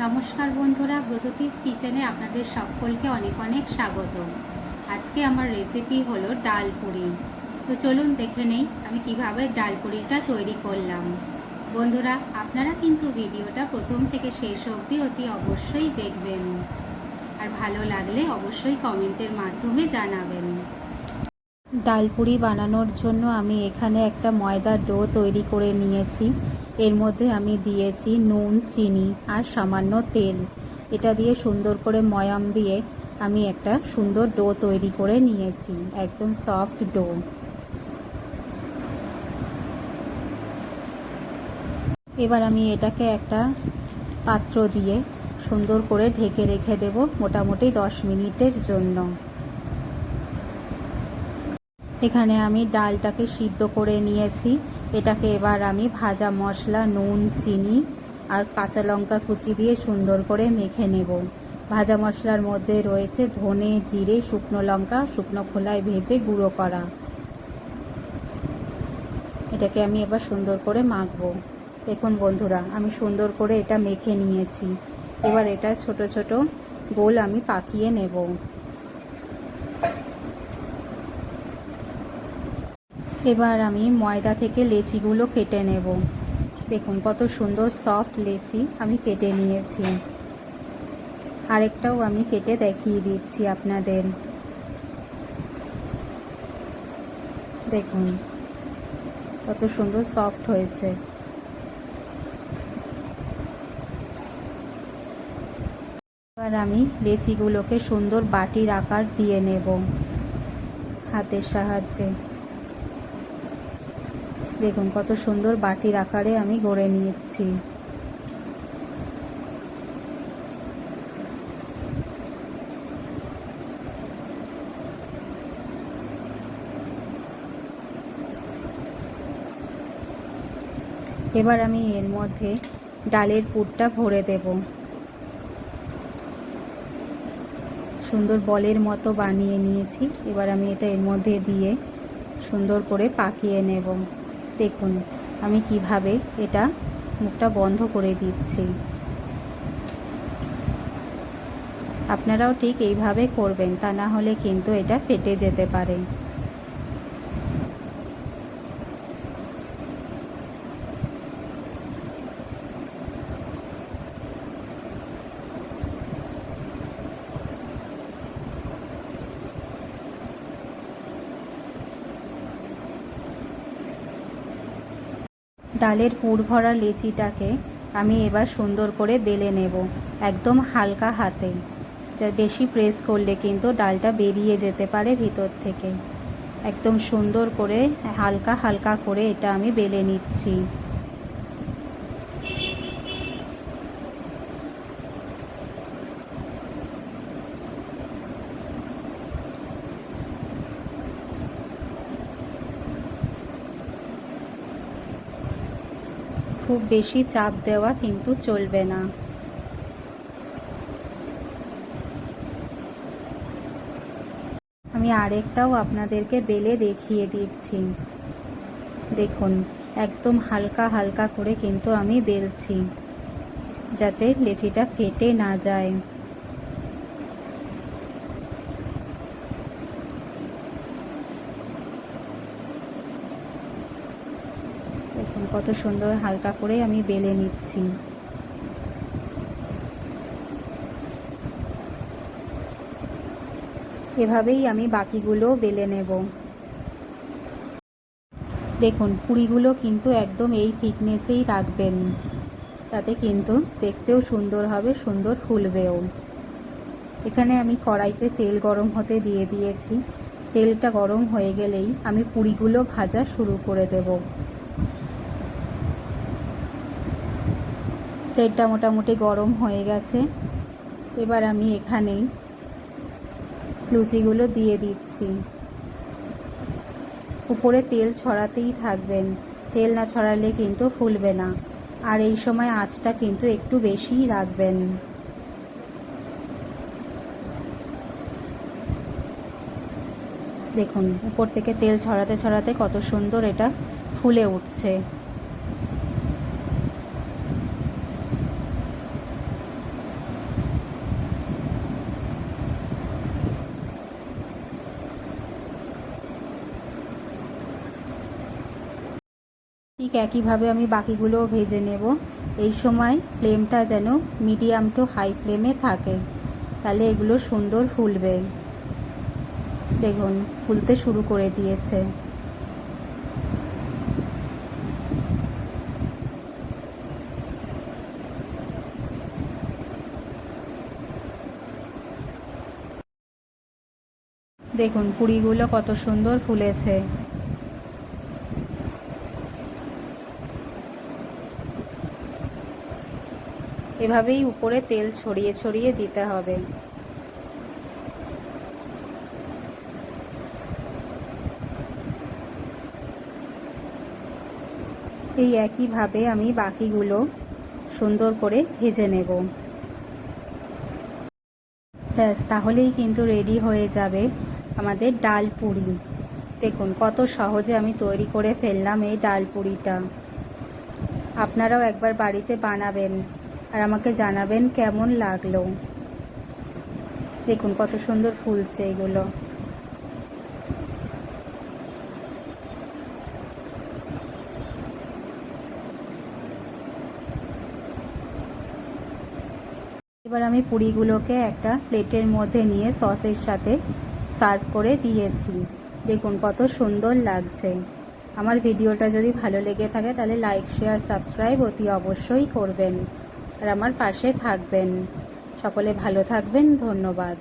নমস্কার বন্ধুরা, ব্রততিস কিচেনে আপনাদের সকলকে অনেক অনেক স্বাগত। আজকে আমার রেসিপি হলো ডাল পুরি। তো চলুন দেখে নেই আমি কিভাবে ডাল পুরিটা তৈরি করলাম। বন্ধুরা, আপনারা কিন্তু ভিডিওটা প্রথম থেকে শেষ অবধি অতি অবশ্যই দেখবেন, আর ভালো লাগলে অবশ্যই কমেন্টের মাধ্যমে জানাবেন। ডাল পুরি বানানোর জন্য আমি এখানে একটা ময়দার ডো তৈরি করে নিয়েছি। এর মধ্যে আমি দিয়েছি নুন, চিনি আর সামান্য তেল। এটা দিয়ে সুন্দর করে ময়াম দিয়ে আমি একটা সুন্দর ডো তৈরি করে নিয়েছি, একদম সফট ডো। এবার আমি এটাকে একটা পাত্র দিয়ে সুন্দর করে ঢেকে রেখে দেব মোটামুটি 10 মিনিটের জন্য। এখানে আমি ডালটাকে সিদ্ধ করে নিয়েছি। এটাকে এবার আমি ভাজা মশলা, নুন, চিনি আর কাঁচা লঙ্কা কুচি দিয়ে সুন্দর করে মেখে নেব। ভাজা মশলার মধ্যে রয়েছে ধনে, জিরে, শুকনো লঙ্কা শুকনো খোলায় ভেজে গুঁড়ো করা। এটাকে আমি এবার সুন্দর করে মাখবো। দেখুন বন্ধুরা, আমি সুন্দর করে এটা মেখে নিয়েছি। এবার এটা ছোট ছোট গোল আমি পাকিয়ে নেব। এবার আমি ময়দা থেকে লেচিগুলো কেটে নেব। দেখুন কত সুন্দর সফট লেচি আমি কেটে নিয়েছি। আরেকটাও আমি কেটে দেখিয়ে দিচ্ছি আপনাদের। দেখুন কত সুন্দর সফট হয়েছে। এবার আমি লেচিগুলোকে সুন্দর বাটির আকার দিয়ে নেব হাতের সাহায্যে। দেখুন কত সুন্দর বাটির আকারে আমি গড়ে নিয়েছি। এবার আমি এর মধ্যে ডালের পুরটা ভরে দেব। সুন্দর বলের মতো বানিয়ে নিয়েছি। এবার আমি এটা এর মধ্যে দিয়ে সুন্দর করে পাকিয়ে নেব। দেখুন আমি কিভাবে এটা মুখটা বন্ধ করে দিচ্ছি। আপনারাও ঠিক এইভাবে করবেন, তা না হলে কিন্তু এটা ফেটে যেতে পারে। ডালের পুর ভরা লেচিটাকে আমি এবার সুন্দর করে বেলে নেব, একদম হালকা হাতে। যা বেশি প্রেস করলে কিন্তু ডালটা বেরিয়ে যেতে পারে ভিতর থেকে। একদম সুন্দর করে হালকা হালকা করে এটা আমি বেলে নিচ্ছি। খুব বেশি চাপ দেওয়া কিন্তু চলবে না। আমি আরেকটাও আপনাদেরকে বেলে দেখিয়ে দিচ্ছি। দেখুন একদম হালকা হালকা করে কিন্তু আমি বেলছি, যাতে লেচিটা ফেটে না যায়। দেখুন কত সুন্দর হালকা করে আমি বেলে নিচ্ছি। এভাবেই আমি বাকিগুলো বেলে নেব। দেখুন পুরিগুলো কিন্তু একদম এই থিকনেসেই রাখবেন, তাতে কিন্তু দেখতেও সুন্দর হবে, সুন্দর ফুলবেও। এখানে আমি কড়াইতে তেল গরম হতে দিয়ে দিয়েছি। তেলটা গরম হয়ে গেলেই আমি পুরিগুলো ভাজা শুরু করে দেব। তেলটা মোটামুটি গরম হয়ে গেছে। এবার আমি এখানে লুচিগুলো দিয়ে দিচ্ছি। উপরে তেল ছড়াতেই থাকবেন, তেল না ছড়ালে কিন্তু ফুলবে না। আর এই সময় আঁচটা কিন্তু একটু বেশিই রাখবেন। দেখুন উপর থেকে তেল ছড়াতে ছড়াতে কত সুন্দর এটা ফুলে উঠছে। ঠিক একইভাবে আমি বাকিগুলোও ভেজে নেব। এই সময় ফ্লেমটা যেন মিডিয়াম টু হাই ফ্লেমে থাকে, তাহলে এগুলো সুন্দর ফুলবে। দেখুন ফুলতে শুরু করে দিয়েছে। দেখুন পুরিগুলো কত সুন্দর ফুলেছে। এভাবেই উপরে তেল ছড়িয়ে ছড়িয়ে দিতে হবে। এই একইভাবে আমি বাকিগুলো সুন্দর করে ভেজে নেব। ব্যাস, তাহলেই কিন্তু রেডি হয়ে যাবে আমাদের ডাল পুরি। দেখুন কত সহজে আমি তৈরি করে ফেললাম এই ডাল পুরিটা। আপনারাও একবার বাড়িতে বানাবেন আর আমাকে জানাবেন কেমন লাগলো। দেখুন কত সুন্দর ফুলছে এগুলো। এবার আমি পুরিগুলোকে একটা প্লেটের মধ্যে নিয়ে সসের সাথে সার্ভ করে দিয়েছি। দেখুন কত সুন্দর লাগছে। আমার ভিডিওটা যদি ভালো লেগে থাকে তাহলে লাইক, শেয়ার, সাবস্ক্রাইব অতি অবশ্যই করবেন আর আমার পাশে থাকবেন। সকলে ভালো থাকবেন। ধন্যবাদ।